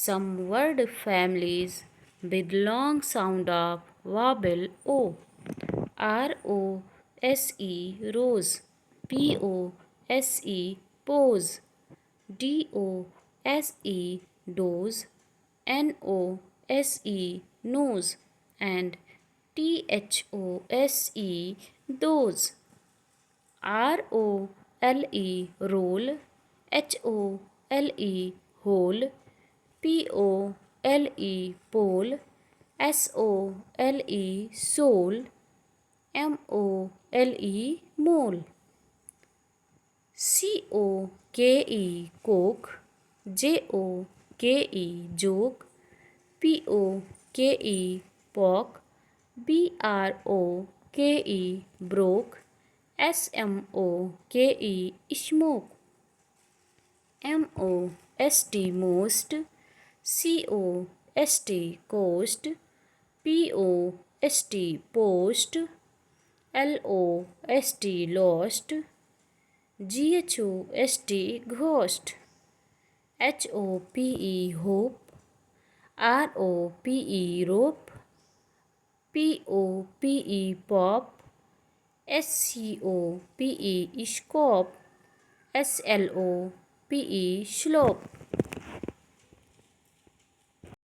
Some word families with long sound of vowel O. R-O-S-E rose. P-O-S-E pose. D-O-S-E dose. N-O-S-E nose. And T-H-O-S-E those. R-O-L-E roll. H-O-L-E hole. P-O-L-E pole. S-O-L-E soul. M-O-L-E mole. C-O-K-E coke. J-O-K-E joke. P-O-K-E poke. B-R-O-K-E broke. S-M-O-K-E smoke. M-O-S-T most. C-O-S-T coast. P-O-S-T post. L-O-S-T lost. G-H-O-S-T ghost. H-O-P-E hope. R-O-P-E rope. P-O-P-E pop. S-C-O-P-E scope. S-L-O-P-E slope.